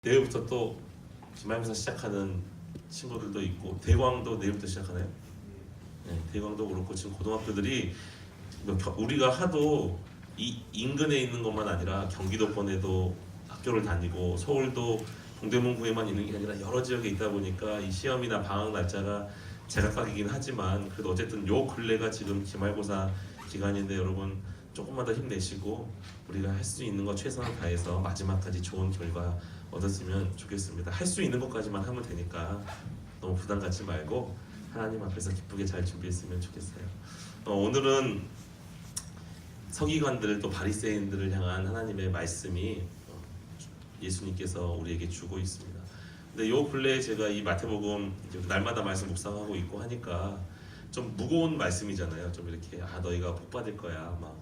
내일부터 또 기말고사 시작하는 친구들도 있고 대광도 내일부터 시작하나요? 네, 대광도 그렇고 지금 고등학교들이 우리가 하도 이 인근에 있는 것만 아니라 경기도권에도 학교를 다니고 서울도 동대문구에만 있는 게 아니라 여러 지역에 있다 보니까 이 시험이나 방학 날짜가 제각각이긴 하지만 그래도 어쨌든 요 근래가 지금 기말고사 기간인데 여러분 조금만 더 힘내시고 우리가 할 수 있는 거 최선을 다해서 마지막까지 좋은 결과 얻었으면 좋겠습니다. 할 수 있는 것까지만 하면 되니까 너무 부담 갖지 말고 하나님 앞에서 기쁘게 잘 준비했으면 좋겠어요. 오늘은 서기관들 또 바리새인들을 향한 하나님의 말씀이 예수님께서 우리에게 주고 있습니다. 근데 요 근래에 제가 이 마태복음 날마다 말씀 묵상하고 있고 하니까 좀 무거운 말씀이잖아요. 좀 이렇게 너희가 복 받을 거야 막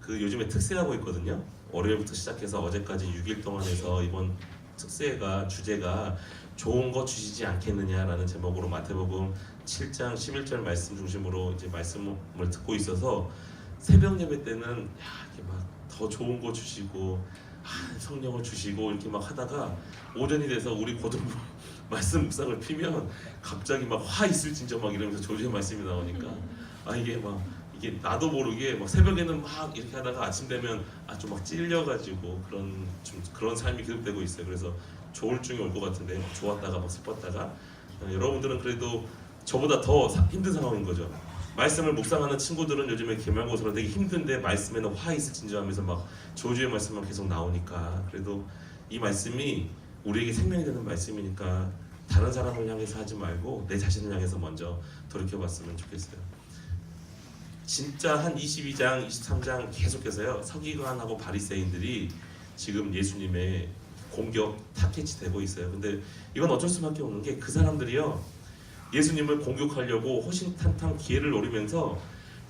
그 요즘에 특세하고 있거든요. 월요일부터 시작해서 어제까지 6일 동안 해서 이번 특세가 주제가 좋은 거 주시지 않겠느냐라는 제목으로 마태복음 7장 11절 말씀 중심으로 이제 말씀을 듣고 있어서 새벽 예배 때는 이렇게 막 더 좋은 거 주시고 성령을 주시고 이렇게 막 하다가 오전이 돼서 우리 고등부 말씀 묵상을 피면 갑자기 막 화 있을진저 막 이러면서 조주의 말씀이 나오니까 이게 나도 모르게 막 새벽에는 막 이렇게 하다가 아침 되면 좀 막 찔려가지고 그런 삶이 계속되고 있어요. 그래서 조울증이 올 것 같은데 좋았다가 막 슬펐다가 여러분들은 그래도 저보다 더 힘든 상황인 거죠. 말씀을 묵상하는 친구들은 요즘에 기말고사로 되게 힘든데 말씀에는 화 있을진저 하면서 막 조주의 말씀만 계속 나오니까 그래도 이 말씀이 우리에게 생명이 되는 말씀이니까 다른 사람을 향해서 하지 말고 내 자신을 향해서 먼저 돌이켜봤으면 좋겠어요. 진짜 한 22장, 23장 계속해서요 서기관하고 바리새인들이 지금 예수님의 공격 타겟이 되고 있어요. 근데 이건 어쩔 수밖에 없는 게 그 사람들이요 예수님을 공격하려고 호신탄탄 기회를 노리면서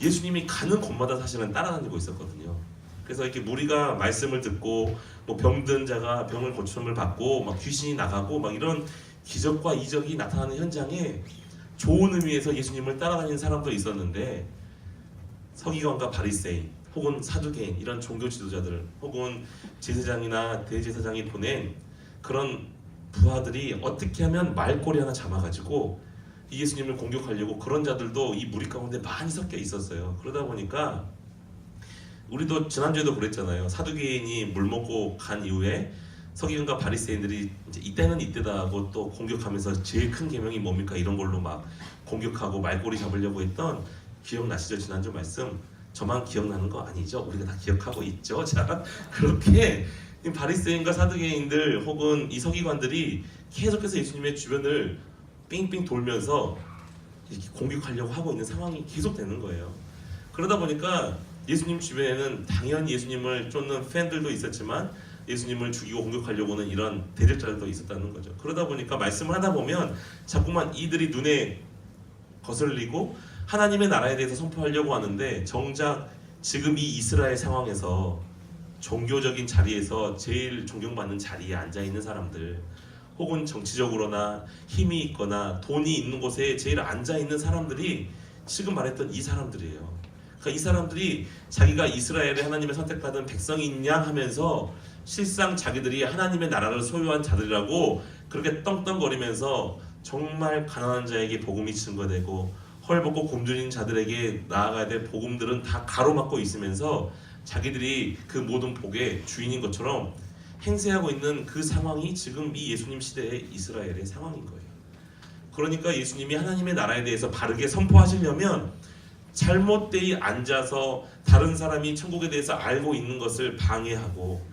예수님이 가는 곳마다 사실은 따라다니고 있었거든요. 그래서 이렇게 무리가 말씀을 듣고 뭐 병든 자가 병을 고침을 받고 막 귀신이 나가고 막 이런 기적과 이적이 나타나는 현장에 좋은 의미에서 예수님을 따라다니는 사람도 있었는데 서기관과 바리새인 혹은 사두개인 이런 종교 지도자들 혹은 제사장이나 대제사장이 보낸 그런 부하들이 어떻게 하면 말꼬리 하나 잡아가지고 예수님을 공격하려고 그런 자들도 이 무리 가운데 많이 섞여 있었어요. 그러다 보니까 우리도 지난주에도 그랬잖아요. 사두개인이 물 먹고 간 이후에 서기관과 바리새인들이 이제 이때는 이때다 하고 또 공격하면서 제일 큰 계명이 뭡니까 이런 걸로 막 공격하고 말꼬리 잡으려고 했던 기억나시죠? 지난주 말씀 저만 기억나는 거 아니죠? 우리가 다 기억하고 있죠? 자 그렇게 바리새인과 사두개인들 혹은 이 서기관들이 계속해서 예수님의 주변을 삥삥 돌면서 이렇게 공격하려고 하고 있는 상황이 계속되는 거예요. 그러다 보니까 예수님 주변에는 당연히 예수님을 쫓는 팬들도 있었지만 예수님을 죽이고 공격하려고는 이런 대적자들도 있었다는 거죠. 그러다 보니까 말씀을 하다 보면 자꾸만 이들이 눈에 거슬리고 하나님의 나라에 대해서 선포하려고 하는데 정작 지금 이 이스라엘 상황에서 종교적인 자리에서 제일 존경받는 자리에 앉아있는 사람들 혹은 정치적으로나 힘이 있거나 돈이 있는 곳에 제일 앉아있는 사람들이 지금 말했던 이 사람들이에요. 그러니까 이 사람들이 자기가 이스라엘의 하나님의 선택받은 백성인 양 하면서 실상 자기들이 하나님의 나라를 소유한 자들이라고 그렇게 떵떵거리면서 정말 가난한 자에게 복음이 증거되고 헐벗고 굶주린 자들에게 나아가야 될 복음들은 다 가로막고 있으면서 자기들이 그 모든 복의 주인인 것처럼 행세하고 있는 그 상황이 지금 이 예수님 시대의 이스라엘의 상황인 거예요. 그러니까 예수님이 하나님의 나라에 대해서 바르게 선포하시려면 잘못되이 앉아서 다른 사람이 천국에 대해서 알고 있는 것을 방해하고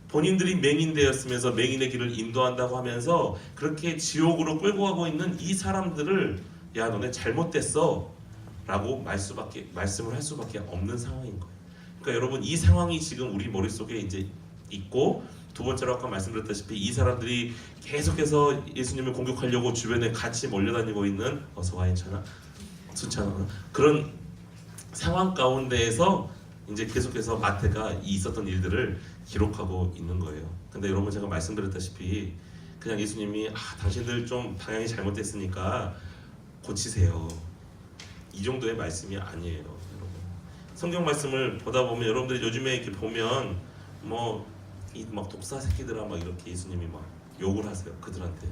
본인들이 맹인되었으면서 맹인의 길을 인도한다고 하면서 그렇게 지옥으로 끌고 가고 있는 이 사람들을 야 너네 잘못됐어 라고 말씀을 할 수밖에 없는 상황인 거예요. 그러니까 여러분 이 상황이 지금 우리 머릿속에 이제 있고 두 번째로 아까 말씀드렸다시피 이 사람들이 계속해서 예수님을 공격하려고 주변에 같이 몰려다니고 있는 어서와 인천아 순천아 그런 상황 가운데에서 이제 계속해서 마태가 있었던 일들을 기록하고 있는 거예요. 근데 여러분 제가 말씀드렸다시피 그냥 예수님이 당신들 좀 방향이 잘못됐으니까 고치세요 이 정도의 말씀이 아니에요. 여러분 성경 말씀을 보다 보면 여러분들이 요즘에 이렇게 보면 막 독사 새끼들아 막 이렇게 예수님이 막 욕을 하세요. 그들한테.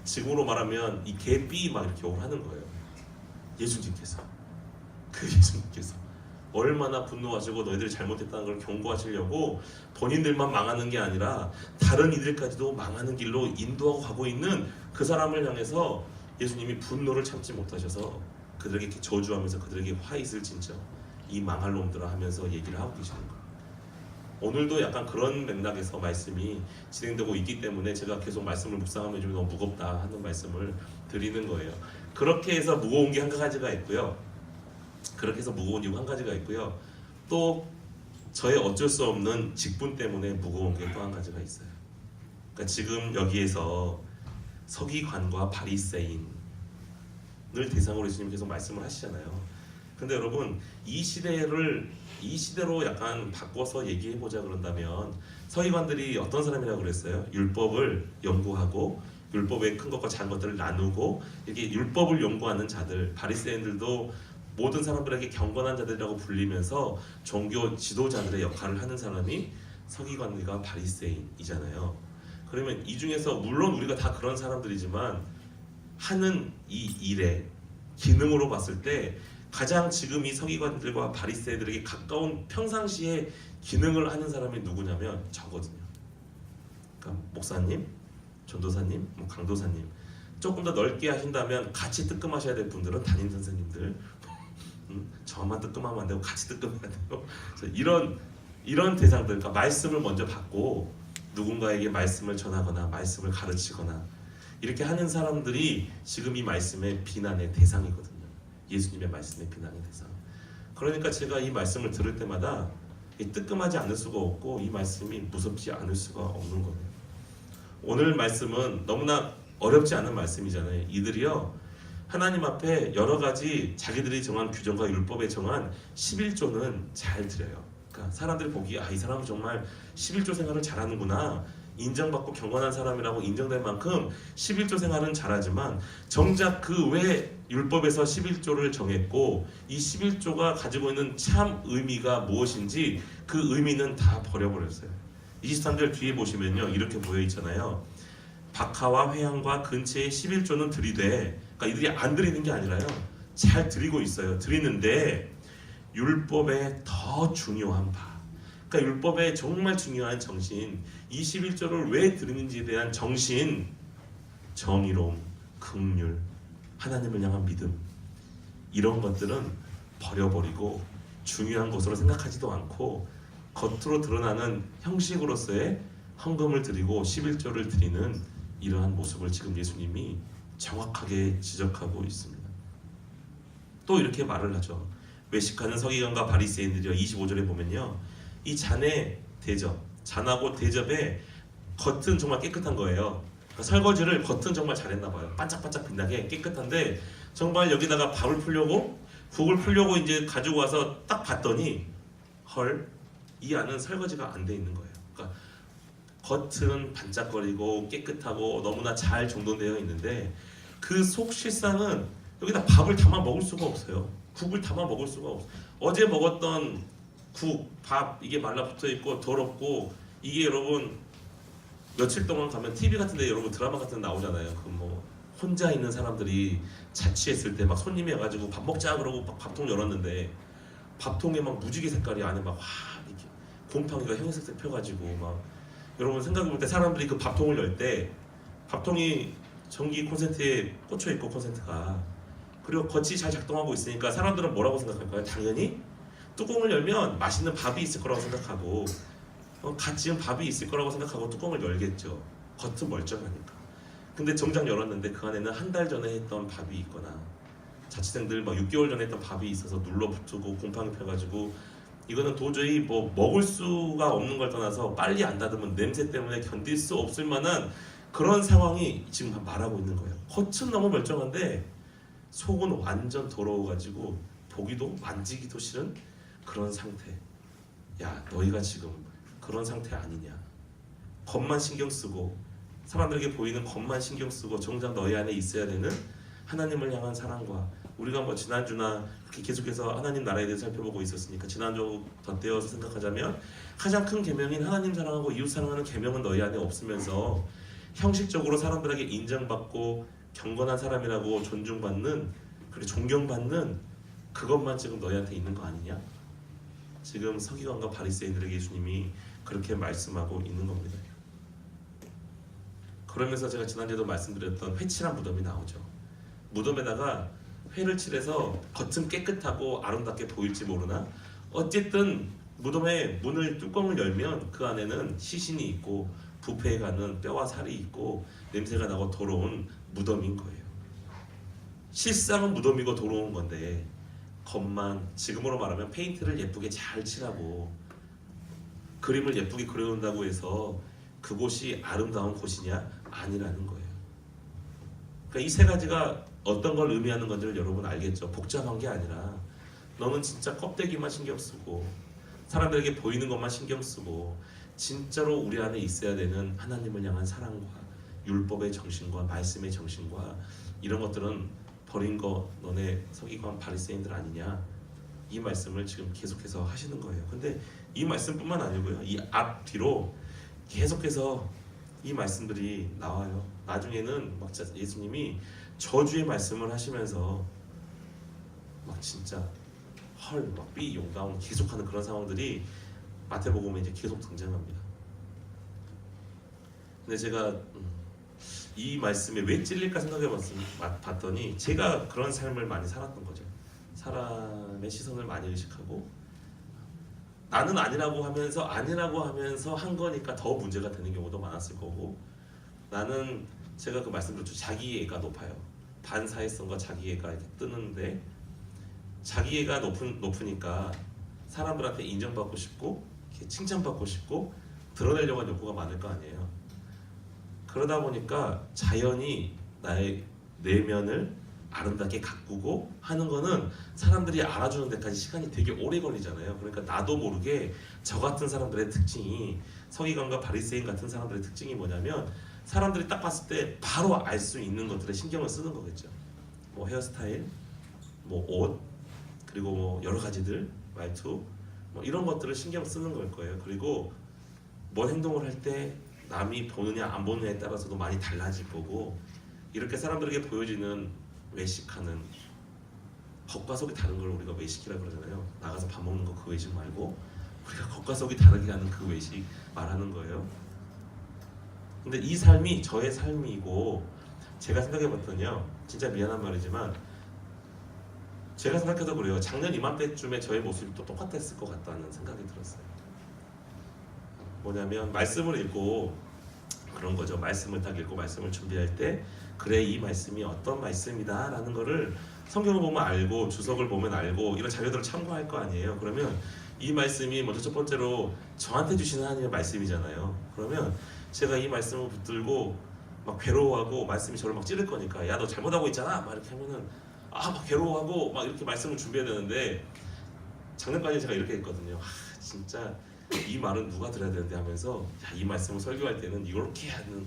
지금으로 말하면 이 개삐 막 이렇게 욕을 하는 거예요. 예수님께서. 그 예수님께서 얼마나 분노하시고 너희들이 잘못했다는 걸 경고하시려고 본인들만 망하는 게 아니라 다른 이들까지도 망하는 길로 인도하고 가고 있는 그 사람을 향해서 예수님이 분노를 참지 못하셔서 그들에게 이렇게 저주하면서 그들에게 화이슬 진짜 이 망할 놈들아 하면서 얘기를 하고 계시는 거예요. 오늘도 약간 그런 맥락에서 말씀이 진행되고 있기 때문에 제가 계속 말씀을 묵상하면 좀 너무 무겁다 하는 말씀을 드리는 거예요. 그렇게 해서 무거운 게 한 가지가 있고요. 그렇게 해서 무거운 이유 한 가지가 있고요. 또 저의 어쩔 수 없는 직분 때문에 무거운 게 또 한 가지가 있어요. 그러니까 지금 여기에서 서기관과 바리새인을 대상으로 예수님 계속 말씀을 하시잖아요. 근데 여러분 이 시대로 약간 바꿔서 얘기해 보자 그런다면 서기관들이 어떤 사람이라고 그랬어요? 율법을 연구하고 율법의 큰 것과 작은 것들을 나누고 이렇게 율법을 연구하는 자들, 바리새인들도 모든 사람들에게 경건한 자들이라고 불리면서 종교 지도자들의 역할을 하는 사람이 서기관과 바리새인이잖아요. 그러면 이 중에서 물론 우리가 다 그런 사람들이지만 하는 이 일의 기능으로 봤을 때 가장 지금 이 서기관들과 바리새인들에게 가까운 평상시에 기능을 하는 사람이 누구냐면 저거든요. 그러니까 목사님, 전도사님, 강도사님 조금 더 넓게 하신다면 같이 뜨끔하셔야 될 분들은 담임 선생님들 저만 뜨끔하면 안 되고 같이 뜨끔해야 돼요. 이런 대상들, 그러니까 말씀을 먼저 받고 누군가에게 말씀을 전하거나 말씀을 가르치거나 이렇게 하는 사람들이 지금 이 말씀의 비난의 대상이거든요. 예수님의 말씀의 비난의 대상. 그러니까 제가 이 말씀을 들을 때마다 뜨끔하지 않을 수가 없고 이 말씀이 무섭지 않을 수가 없는 거예요. 오늘 말씀은 너무나 어렵지 않은 말씀이잖아요. 이들이요 하나님 앞에 여러 가지 자기들이 정한 규정과 율법에 정한 11조는 잘 드려요. 그러니까 사람들이 보기에 이 사람은 정말 11조 생활을 잘하는구나, 인정받고 경건한 사람이라고 인정될 만큼 11조 생활은 잘하지만 정작 그 외 율법에서 11조를 정했고 이 11조가 가지고 있는 참 의미가 무엇인지 그 의미는 다 버려버렸어요. 23절 뒤에 보시면요 이렇게 보여 있잖아요. 박하와 회향과 근처에 11조는 드리되, 그러니까 이들이 안 드리는 게 아니라요 잘 드리고 있어요. 드리는데 율법의 더 중요한 바, 그러니까 율법의 정말 중요한 정신, 이 11조를 왜 드리는지에 대한 정신, 정의로움, 긍휼, 하나님을 향한 믿음, 이런 것들은 버려버리고 중요한 것으로 생각하지도 않고 겉으로 드러나는 형식으로서의 헌금을 드리고 11조를 드리는 이러한 모습을 지금 예수님이 정확하게 지적하고 있습니다. 또 이렇게 말을 하죠. 외식하는 서기관과 바리새인들이요 25절에 보면요 이 잔의 대접, 잔하고 대접의 겉은 정말 깨끗한 거예요. 그러니까 설거지를 겉은 정말 잘했나 봐요. 반짝반짝 빛나게 깨끗한데 정말 여기다가 밥을 풀려고 국을 풀려고 이제 가지고 와서 딱 봤더니 헐, 이 안은 설거지가 안 돼 있는 거예요. 그러니까 겉은 반짝거리고 깨끗하고 너무나 잘 정돈되어 있는데 그 속 실상은 여기다 밥을 담아 먹을 수가 없어요. 국을 담아 먹을 수가 없어요. 어제 먹었던 국, 밥 이게 말라붙어 있고 더럽고 이게 여러분 며칠 동안 가면 TV 같은 데 여러분 드라마 같은 데 나오잖아요. 그 뭐 혼자 있는 사람들이 자취했을 때 막 손님이 와가지고 밥 먹자 그러고 막 밥통 열었는데 밥통에 막 무지개 색깔이 안에 막 와 이렇게 곰팡이가 형색색 펴가지고 막 여러분 생각해볼 때 사람들이 그 밥통을 열 때 밥통이 전기 콘센트에 꽂혀 있고 콘센트가 그리고 겉이 잘 작동하고 있으니까 사람들은 뭐라고 생각할까요? 당연히 뚜껑을 열면 맛있는 밥이 있을 거라고 생각하고 갓 지은 밥이 있을 거라고 생각하고 뚜껑을 열겠죠. 겉은 멀쩡하니까. 근데 정작 열었는데 그 안에는 한 달 전에 했던 밥이 있거나 자취생들 막 6개월 전에 했던 밥이 있어서 눌러붙고 곰팡이 펴가지고 이거는 도저히 뭐 먹을 수가 없는 걸 떠나서 빨리 안 닫으면 냄새 때문에 견딜 수 없을 만한 그런 상황이 지금 말하고 있는 거예요. 겉은 너무 멀쩡한데 속은 완전 더러워가지고 보기도 만지기도 싫은 그런 상태. 야, 너희가 지금 그런 상태 아니냐. 겉만 신경 쓰고 사람들에게 보이는 겉만 신경 쓰고 정작 너희 안에 있어야 되는 하나님을 향한 사랑과, 우리가 뭐 지난주나 이렇게 계속해서 하나님 나라에 대해서 살펴보고 있었으니까 지난주 덧대어서 생각하자면 가장 큰 계명인 하나님 사랑하고 이웃 사랑하는 계명은 너희 안에 없으면서 형식적으로 사람들에게 인정받고 경건한 사람이라고 존중받는, 그리고 존경받는 그것만 지금 너희한테 있는 거 아니냐? 지금 서기관과 바리새인들에게 예수님이 그렇게 말씀하고 있는 겁니다. 그러면서 제가 지난주에도 말씀드렸던 회칠한 무덤이 나오죠. 무덤에다가 회를 칠해서 겉은 깨끗하고 아름답게 보일지 모르나 어쨌든 무덤의 문을 뚜껑을 열면 그 안에는 시신이 있고 부패해 가는 뼈와 살이 있고 냄새가 나고 더러운 무덤인 거예요. 실상은 무덤이고 더러운 건데 겉만, 지금으로 말하면 페인트를 예쁘게 잘 칠하고 그림을 예쁘게 그려놓는다고 해서 그곳이 아름다운 곳이냐? 아니라는 거예요. 그러니까 이 세 가지가 어떤 걸 의미하는 건지를 여러분 알겠죠? 복잡한 게 아니라 너는 진짜 껍데기만 신경 쓰고 사람들에게 보이는 것만 신경 쓰고 진짜로 우리 안에 있어야 되는 하나님을 향한 사랑과 율법의 정신과 말씀의 정신과 이런 것들은 버린 거 너네 서기관 바리새인들 아니냐, 이 말씀을 지금 계속해서 하시는 거예요. 근데 이 말씀뿐만 아니고요, 이 앞뒤로 계속해서 이 말씀들이 나와요. 나중에는 막 예수님이 저주의 말씀을 하시면서 막 진짜 막 삐 용다운 계속하는 그런 상황들이 마태복음에 이제 계속 등장합니다. 근데 제가 이 말씀에 왜 찔릴까 생각해 봤더니 제가 그런 삶을 많이 살았던 거죠. 사람의 시선을 많이 의식하고 나는 아니라고 하면서 한 거니까 더 문제가 되는 경우도 많았을 거고, 나는 제가 그 말씀드렸죠. 자기애가 높아요. 반사회성과 자기애가 이렇게 뜨는데 자기애가 높으니까 사람들한테 인정받고 싶고 이렇게 칭찬받고 싶고 드러내려고 하는 욕구가 많을 거 아니에요. 그러다 보니까 자연히 나의 내면을 아름답게 가꾸고 하는 거는 사람들이 알아주는 데까지 시간이 되게 오래 걸리잖아요. 그러니까 나도 모르게 저 같은 사람들의 특징이, 서기관과 바리새인 같은 사람들의 특징이 뭐냐면 사람들이 딱 봤을 때 바로 알 수 있는 것들에 신경을 쓰는 거겠죠. 뭐 헤어스타일, 뭐 옷, 그리고 뭐 여러 가지들, 말투, 뭐 이런 것들을 신경 쓰는 걸 거예요. 그리고 뭔 행동을 할 때 남이 보느냐 안 보느냐에 따라서도 많이 달라질 거고, 이렇게 사람들에게 보여지는 외식하는 겉과 속이 다른 걸 우리가 외식이라 그러잖아요. 나가서 밥 먹는 거 그 외식 말고 우리가 겉과 속이 다르게 하는 그 외식 말하는 거예요. 근데 이 삶이 저의 삶이고, 제가 생각해봤더니요, 진짜 미안한 말이지만 제가 생각해도 그래요. 작년 이맘때쯤에 저의 모습이 또 똑같았을 것 같다는 생각이 들었어요. 뭐냐면 말씀을 읽고 그런 거죠. 말씀을 딱 읽고 말씀을 준비할 때 그래, 이 말씀이 어떤 말씀이다 라는 거를 성경을 보면 알고 주석을 보면 알고 이런 자료들을 참고할 거 아니에요. 그러면 이 말씀이 먼저 첫 번째로 저한테 주시는 하나님의 말씀이잖아요. 그러면 제가 이 말씀을 붙들고 막 괴로워하고 말씀이 저를 막 찌를 거니까, 야 너 잘못하고 있잖아 막 이렇게 하면은 막 괴로워하고 막 이렇게 말씀을 준비해야 되는데, 작년까지 제가 이렇게 했거든요. 진짜 이 말은 누가 들어야 되는데 하면서 이 말씀을 설교할 때는 이렇게 하는,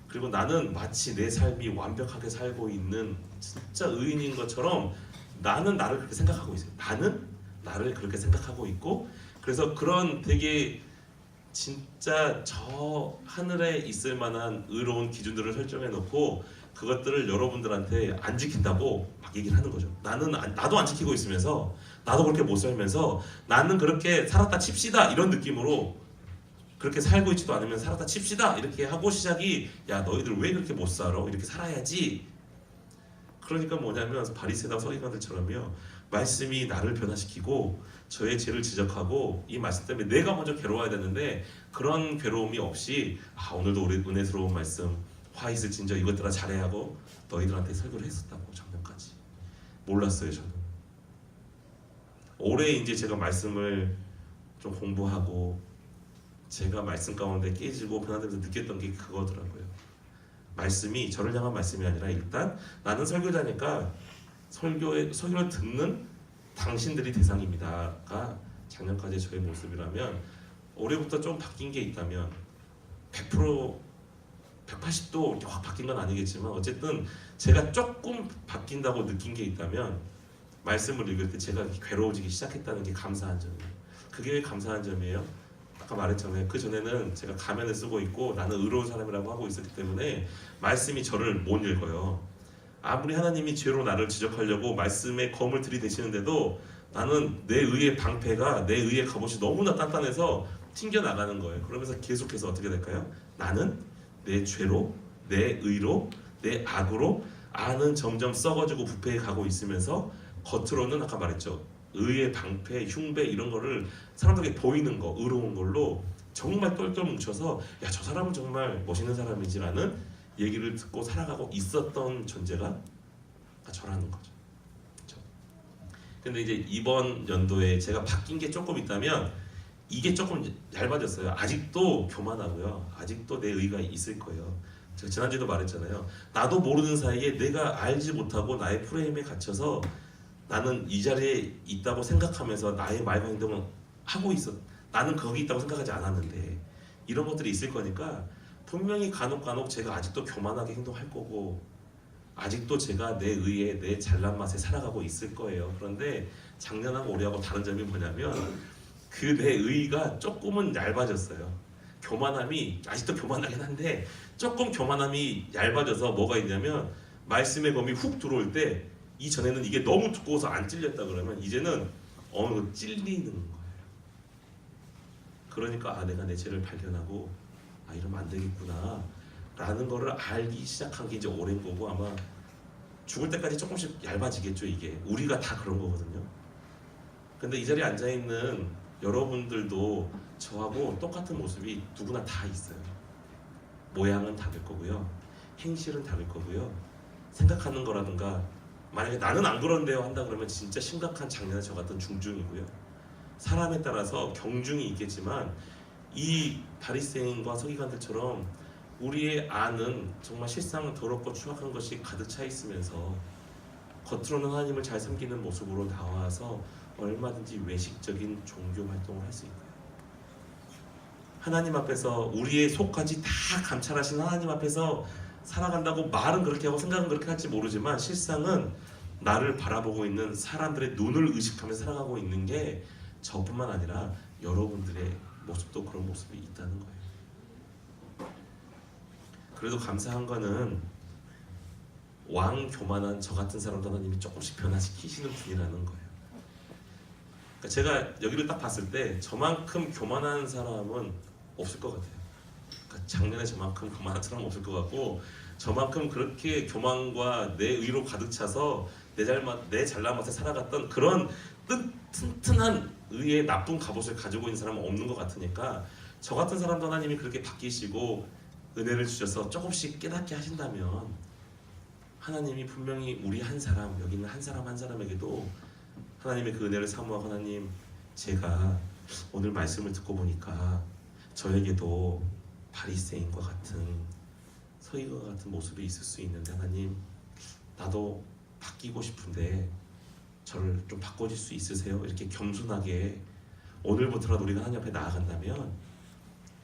그리고 나는 마치 내 삶이 완벽하게 살고 있는 진짜 의인인 것처럼 나는 나를 그렇게 생각하고 있어요. 나는 나를 그렇게 생각하고 있고, 그래서 그런 되게 진짜 저 하늘에 있을 만한 의로운 기준들을 설정해 놓고 그것들을 여러분들한테 안 지킨다고 막 얘기를 하는 거죠. 나도 안 지키고 있으면서, 나도 그렇게 못 살면서 나는 그렇게 살았다 칩시다 이런 느낌으로, 그렇게 살고 있지도 않으면 살았다 칩시다 이렇게 하고 시작이, 야 너희들 왜 그렇게 못 살아? 이렇게 살아야지. 그러니까 뭐냐면 바리새다 서기관들처럼요, 말씀이 나를 변화시키고 저의 죄를 지적하고 이 말씀 때문에 내가 먼저 괴로워야 되는데, 그런 괴로움이 없이 오늘도 우리 은혜스러운 말씀 화 있을 진저 이것들아 잘해야 하고 너희들한테 설교를 했었다고. 작년까지 몰랐어요. 저는 올해 이제 제가 말씀을 좀 공부하고 제가 말씀 가운데 깨지고 변화되면서 느꼈던 게 그거더라고요. 말씀이 저를 향한 말씀이 아니라 일단 나는 설교자니까 설교를 듣는 당신들이 대상입니다가 작년까지 저의 모습이라면, 올해부터 좀 바뀐 게 있다면 100% 180도 이렇게 확 바뀐 건 아니겠지만 어쨌든 제가 조금 바뀐다고 느낀 게 있다면, 말씀을 읽을 때 제가 괴로워지기 시작했다는 게 감사한 점이에요. 그게 왜 감사한 점이에요? 아까 말했잖아요. 그 전에는 제가 가면을 쓰고 있고 나는 의로운 사람이라고 하고 있었기 때문에 말씀이 저를 못 읽어요. 아무리 하나님이 죄로 나를 지적하려고 말씀에 검을 들이대시는데도 나는 내 의의 방패가 내 의의 갑옷이 너무나 단단해서 튕겨나가는 거예요. 그러면서 계속해서 어떻게 될까요? 나는 내 죄로 내 의로 내 악으로 안은 점점 썩어지고 부패해 가고 있으면서 겉으로는 아까 말했죠. 의의 방패, 흉배 이런 거를 사람들에게 보이는 거, 의로운 걸로 정말 똘똘 뭉쳐서 야, 저 사람은 정말 멋있는 사람이지라는 얘기를 듣고 살아가고 있었던 존재가 저라는 거죠. 그렇죠? 근데 이제 이번 연도에 제가 바뀐 게 조금 있다면 이게 조금 얇아졌어요. 아직도 교만하고요. 아직도 내 의가 있을 거예요. 제가 지난주에도 말했잖아요. 나도 모르는 사이에 내가 알지 못하고 나의 프레임에 갇혀서 나는 이 자리에 있다고 생각하면서 나의 말과 행동을 하고 있어. 나는 거기 있다고 생각하지 않았는데 이런 것들이 있을 거니까 분명히 간혹 제가 아직도 교만하게 행동할 거고 아직도 제가 내 의에 내 잘난 맛에 살아가고 있을 거예요. 그런데 작년하고 올해하고 다른 점이 뭐냐면 그 내 의가 조금은 얇아졌어요. 교만함이 아직도 교만하긴 한데 조금 교만함이 얇아져서 뭐가 있냐면 말씀의 검이 훅 들어올 때 이전에는 이게 너무 두꺼워서 안 찔렸다 그러면 이제는 어느 정도 찔리는 거예요. 그러니까 내가 내 죄를 발견하고 이러면 안 되겠구나 라는 거를 알기 시작한 게 이제 오랜 거고 아마 죽을 때까지 조금씩 얇아지겠죠. 이게 우리가 다 그런 거거든요. 근데 이 자리에 앉아있는 여러분들도 저하고 똑같은 모습이 누구나 다 있어요. 모양은 다를 거고요. 행실은 다를 거고요. 생각하는 거라든가 만약에 나는 안 그런데요 한다 그러면 진짜 심각한 장난의 저 같은 중증이고요. 사람에 따라서 경중이 있겠지만 이 바리새인과 서기관들처럼 우리의 안은 정말 실상 더럽고 추악한 것이 가득 차 있으면서 겉으로는 하나님을 잘 섬기는 모습으로 나와서 얼마든지 외식적인 종교 활동을 할 수 있고요. 하나님 앞에서 우리의 속까지 다 감찰하신 하나님 앞에서 살아간다고 말은 그렇게 하고 생각은 그렇게 할지 모르지만 실상은 나를 바라보고 있는 사람들의 눈을 의식하면서 살아가고 있는 게 저뿐만 아니라 여러분들의 모습도 그런 모습이 있다는 거예요. 그래도 감사한 거는 왕 교만한 저 같은 사람도 하나님이 조금씩 변화시키시는 분이라는 거예요. 그러니까 제가 여기를 딱 봤을 때 저만큼 교만한 사람은 없을 것 같아요. 그러니까 작년에 저만큼 교만한 사람은 없을 것 같고 저만큼 그렇게 교만과 내 의로 가득 차서 내 잘난 맛에 살아갔던 그런 튼튼한 의의 나쁜 갑옷을 가지고 있는 사람은 없는 것 같으니까 저 같은 사람도 하나님이 그렇게 바뀌시고 은혜를 주셔서 조금씩 깨닫게 하신다면 하나님이 분명히 우리 한 사람 여기 있는 한 사람 한 사람에게도 하나님의 그 은혜를 사모하고 하나님 제가 오늘 말씀을 듣고 보니까 저에게도 바리새인과 같은 서기관과 같은 모습이 있을 수 있는데 하나님 나도 바뀌고 싶은데 저를 좀 바꿔줄 수 있으세요? 이렇게 겸손하게 오늘부터라도 우리가 하나님 앞에 나아간다면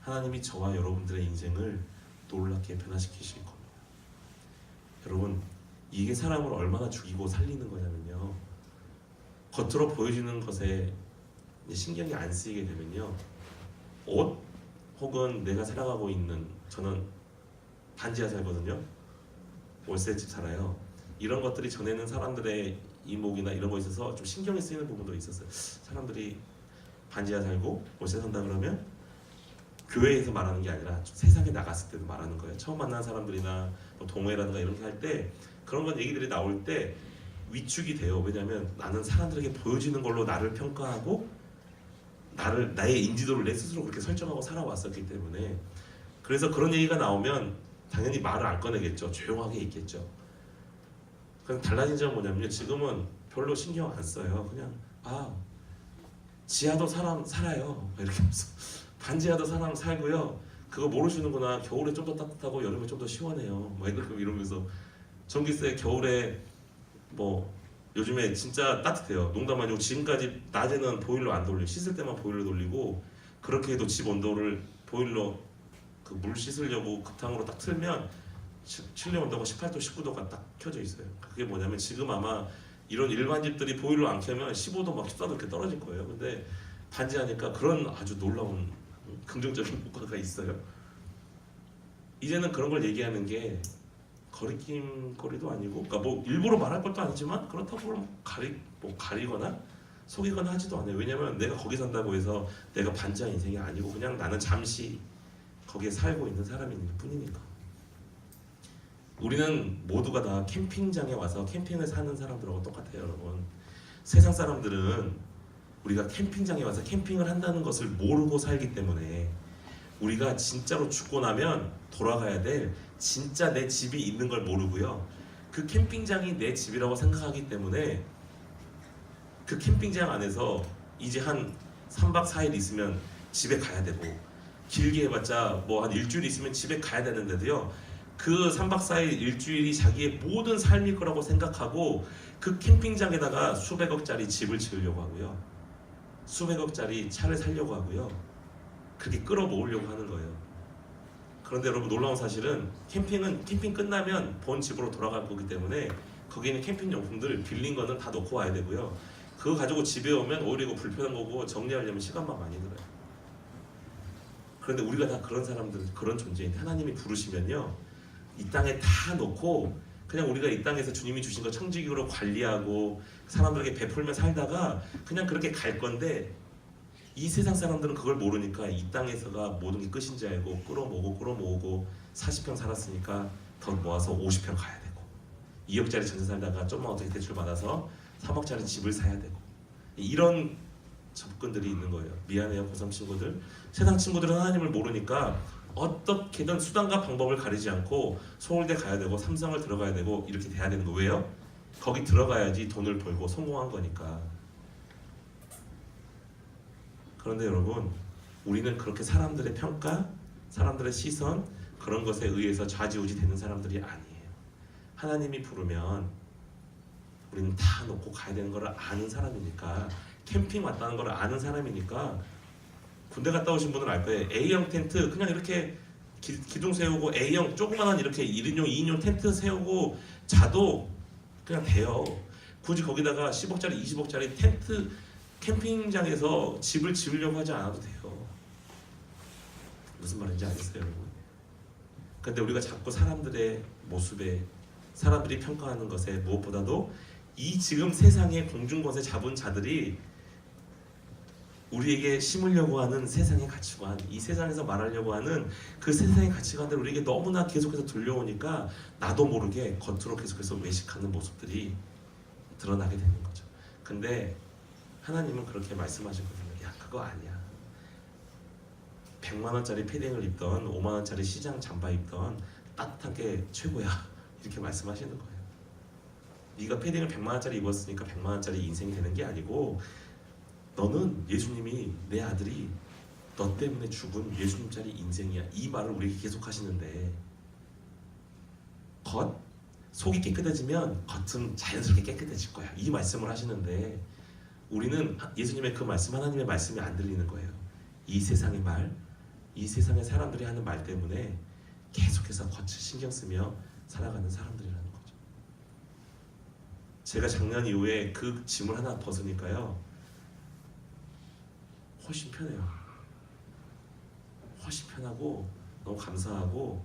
하나님이 저와 여러분들의 인생을 놀랍게 변화시키실 겁니다. 여러분 이게 사람을 얼마나 죽이고 살리는 거냐면요 겉으로 보여지는 것에 신경이 안 쓰이게 되면요 옷 혹은 내가 살아가고 있는 저는 반지하 살거든요. 월세집 살아요. 이런 것들이 전에는 사람들의 이목이나 이런 거 있어서 좀 신경이 쓰이는 부분도 있었어요. 사람들이 반지하 살고 월세 산다 그러면 교회에서 말하는 게 아니라 세상에 나갔을 때도 말하는 거예요. 처음 만난 사람들이나 뭐 동호회라든가 이런 게 할 때 그런 건 얘기들이 나올 때 위축이 돼요. 왜냐하면 나는 사람들에게 보여지는 걸로 나를 평가하고 나의 인지도를 내 스스로 그렇게 설정하고 살아왔었기 때문에 그래서 그런 얘기가 나오면 당연히 말을 안 꺼내겠죠. 조용하게 있겠죠. 그럼 달라진 점은 뭐냐면요. 지금은 별로 신경 안 써요. 그냥 지하도 사람 살아요. 이렇게 하면서 반지하도 사람 살고요. 그거 모르시는구나. 겨울에 좀 더 따뜻하고 여름에 좀 더 시원해요. 뭐 이러면서 전기세 겨울에 뭐 요즘에 진짜 따뜻해요. 농담 아니고 지금까지 낮에는 보일러 안 돌리고 씻을 때만 보일러 돌리고 그렇게 해도 집 온도를 보일러 그 물 씻으려고 급탕으로 딱 틀면 실내 온도가 18도, 19도가 딱 켜져 있어요. 그게 뭐냐면 지금 아마 이런 일반 집들이 보일러 안 켜면 15도 막 14도 이렇게 떨어질 거예요. 근데 반지하니까 그런 아주 놀라운 긍정적인 효과가 있어요. 이제는 그런 걸 얘기하는 게 거리낌거리도 아니고, 그러니까 뭐 일부러 말할 것도 아니지만 그렇다고 가리거나 속이거나 하지도 않아요. 왜냐면 내가 거기 산다고 해서 내가 반지한 인생이 아니고 그냥 나는 잠시 거기에 살고 있는 사람일 뿐이니까. 우리는 모두가 다 캠핑장에 와서 캠핑을 사는 사람들하고 똑같아요, 여러분. 세상 사람들은 우리가 캠핑장에 와서 캠핑을 한다는 것을 모르고 살기 때문에 우리가 진짜로 죽고 나면 돌아가야 될 진짜 내 집이 있는 걸 모르고요. 그 캠핑장이 내 집이라고 생각하기 때문에 그 캠핑장 안에서 이제 한 3박 4일 있으면 집에 가야 되고, 길게 해봤자 뭐 한 일주일 있으면 집에 가야 되는데도요, 그 3박 4일 일주일이 자기의 모든 삶일 거라고 생각하고 그 캠핑장에다가 수백억짜리 집을 지으려고 하고요, 수백억짜리 차를 사려고 하고요, 그렇게 끌어모으려고 하는 거예요. 그런데 여러분, 놀라운 사실은 캠핑 끝나면 본 집으로 돌아갈 거기 때문에 거기 있는 캠핑 용품들 빌린 거는 다 놓고 와야 되고요, 그거 가지고 집에 오면 오히려 이거 불편한 거고 정리하려면 시간만 많이 들어요. 그런데 우리가 다 그런 사람들, 그런 존재인데 하나님이 부르시면요, 이 땅에 다 놓고 그냥 우리가 이 땅에서 주님이 주신 거 청지기로 관리하고 사람들에게 베풀며 살다가 그냥 그렇게 갈 건데, 이 세상 사람들은 그걸 모르니까 이 땅에서가 모든 게 끝인 줄 알고 끌어모으고 40평 살았으니까 더 모아서 50평 가야 되고, 2억짜리 전세 살다가 좀만 어떻게 대출 받아서 3억짜리 집을 사야 되고, 이런 접근들이 있는 거예요. 미안해요, 고3 친구들. 세상 친구들은 하나님을 모르니까 어떻게든 수단과 방법을 가리지 않고 서울대 가야 되고 삼성을 들어가야 되고 이렇게 돼야 되는 거. 왜요? 거기 들어가야지 돈을 벌고 성공한 거니까. 그런데 여러분, 우리는 그렇게 사람들의 평가, 사람들의 시선, 그런 것에 의해서 좌지우지 되는 사람들이 아니에요. 하나님이 부르면 우리는 다 놓고 가야 되는 걸 아는 사람이니까, 캠핑 왔다는 걸 아는 사람이니까. 군대 갔다 오신 분은 알 거예요. A형 텐트 그냥 이렇게 기둥 세우고, A형 조그만한 이렇게 1인용 2인용 텐트 세우고 자도 그냥 돼요. 굳이 거기다가 10억짜리 20억짜리 텐트 캠핑장에서 집을 지으려고 하지 않아도 돼요. 무슨 말인지 아시겠어요, 여러분? 근데 우리가 자꾸 사람들의 모습에, 사람들이 평가하는 것에, 무엇보다도 이 지금 세상의 공중권세 잡은 자들이 우리에게 심으려고 하는 세상의 가치관, 이 세상에서 말하려고 하는 그 세상의 가치관들 우리에게 너무나 계속해서 들려오니까 나도 모르게 겉으로 계속해서 외식하는 모습들이 드러나게 되는 거죠. 근데 하나님은 그렇게 말씀하시거든요. 야, 그거 아니야. 100만 원짜리 패딩을 입던 5만 원짜리 시장 잠바 입던 따뜻한 게 최고야. 이렇게 말씀하시는 거예요. 네가 패딩을 100만 원짜리 입었으니까 100만 원짜리 인생이 되는 게 아니고, 너는 예수님이, 내 아들이 너 때문에 죽은 예수님짜리 인생이야. 이 말을 우리에게 계속 하시는데, 속이 깨끗해지면 겉은 자연스럽게 깨끗해질 거야. 이 말씀을 하시는데 우리는 예수님의 그 말씀, 하나님의 말씀이 안 들리는 거예요. 이 세상의 말, 이 세상의 사람들이 하는 말 때문에 계속해서 겉을 신경 쓰며 살아가는 사람들이라는 거죠. 제가 작년 이후에 그 짐을 하나 벗으니까요, 훨씬 편해요. 훨씬 편하고 너무 감사하고,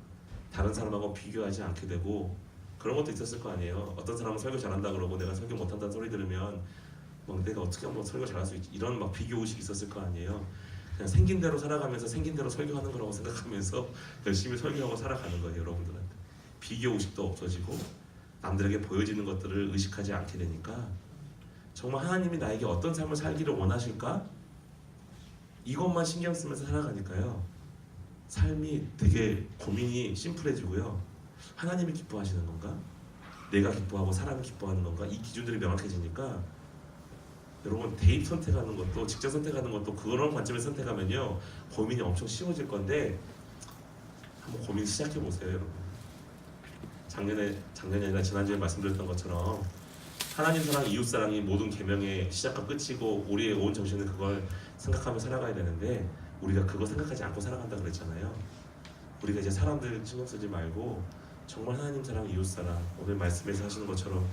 다른 사람하고 비교하지 않게 되고. 그런 것도 있었을 거 아니에요. 어떤 사람은 설교 잘한다 그러고 내가 설교 못한다는 소리 들으면 뭐 내가 어떻게 하면 설교 잘할 수 있지, 이런 막 비교 의식이 있었을 거 아니에요. 그냥 생긴 대로 살아가면서 생긴 대로 설교하는 거라고 생각하면서 열심히 설교하고 살아가는 거예요. 여러분들한테 비교 의식도 없어지고 남들에게 보여지는 것들을 의식하지 않게 되니까, 정말 하나님이 나에게 어떤 삶을 살기를 원하실까? 이것만 신경 쓰면서 살아가니까요, 삶이 되게 고민이 심플해지고요. 하나님이 기뻐하시는 건가? 내가 기뻐하고 사람이 기뻐하는 건가? 이 기준들이 명확해지니까, 여러분 대입 선택하는 것도, 직장 선택하는 것도 그런 관점에서 선택하면요, 고민이 엄청 쉬워질 건데 한번 고민 시작해 보세요, 여러분. 작년이 아니라 지난주에 말씀드렸던 것처럼 하나님 사랑, 이웃 사랑이 모든 계명의 시작과 끝이고 우리의 온 정신은 그걸 생각하며 살아가야 되는데, 우리가 그거 생각하지 않고 살아간다 그랬잖아요. 우리가 이제 사람들 신경 쓰지 말고 정말 하나님 사랑, 이웃 사랑, 오늘 말씀에서 하시는 것처럼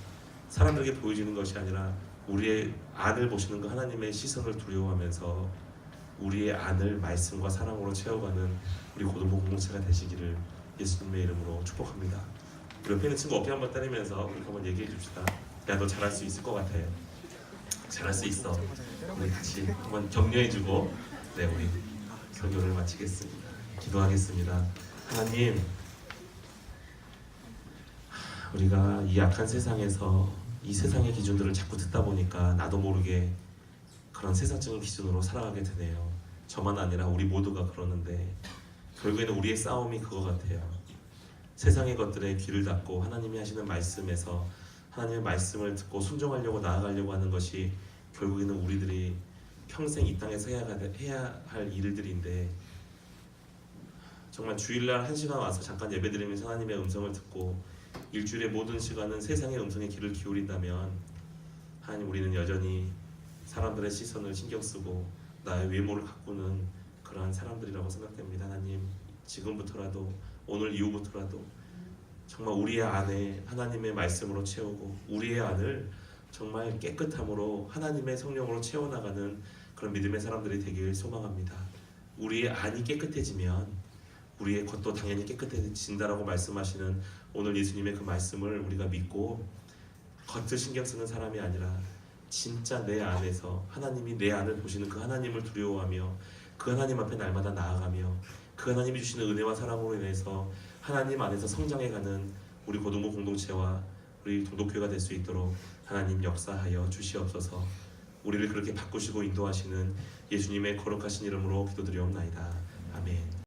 사람들에게 보여지는 것이 아니라 우리의 안을 보시는 그 하나님의 시선을 두려워하면서 우리의 안을 말씀과 사랑으로 채워가는 우리 고등부 공동체가 되시기를 예수님의 이름으로 축복합니다. 우리 옆에 있는 친구 어깨 한번 때리면서 그렇게 한번 얘기해 줍시다. 야, 너 잘할 수 있을 것 같아. 잘할 수 있어. 우리 같이 한번 격려해주고 네, 우리 설교를 마치겠습니다. 기도하겠습니다. 하나님, 우리가 이 악한 세상에서 이 세상의 기준들을 자꾸 듣다 보니까 나도 모르게 그런 세상적인 기준으로 살아가게 되네요. 저만 아니라 우리 모두가 그러는데 결국에는 우리의 싸움이 그거 같아요. 세상의 것들에 귀를 닫고 하나님이 하시는 말씀에서 하나님의 말씀을 듣고 순종하려고 나아가려고 하는 것이 결국에는 우리들이 평생 이 땅에서 해야 할 일들인데, 정말 주일날 1시간 와서 잠깐 예배드리면서 하나님의 음성을 듣고 일주일의 모든 시간은 세상의 음성에 귀를 기울인다면 하나님, 우리는 여전히 사람들의 시선을 신경 쓰고 나의 외모를 가꾸는 그러한 사람들이라고 생각됩니다. 하나님, 지금부터라도, 오늘 이후부터라도 정말 우리의 안에 하나님의 말씀으로 채우고 우리의 안을 정말 깨끗함으로 하나님의 성령으로 채워나가는 그런 믿음의 사람들이 되길 소망합니다. 우리의 안이 깨끗해지면 우리의 겉도 당연히 깨끗해진다라고 말씀하시는 오늘 예수님의 그 말씀을 우리가 믿고 겉을 신경 쓰는 사람이 아니라 진짜 내 안에서 하나님이 내 안을 보시는 그 하나님을 두려워하며 그 하나님 앞에 날마다 나아가며 그 하나님이 주시는 은혜와 사랑으로 인해서 하나님 안에서 성장해가는 우리 고등부 공동체와 우리 동독교회가 될 수 있도록 하나님 역사하여 주시옵소서. 우리를 그렇게 바꾸시고 인도하시는 예수님의 거룩하신 이름으로 기도드리옵나이다. 아멘.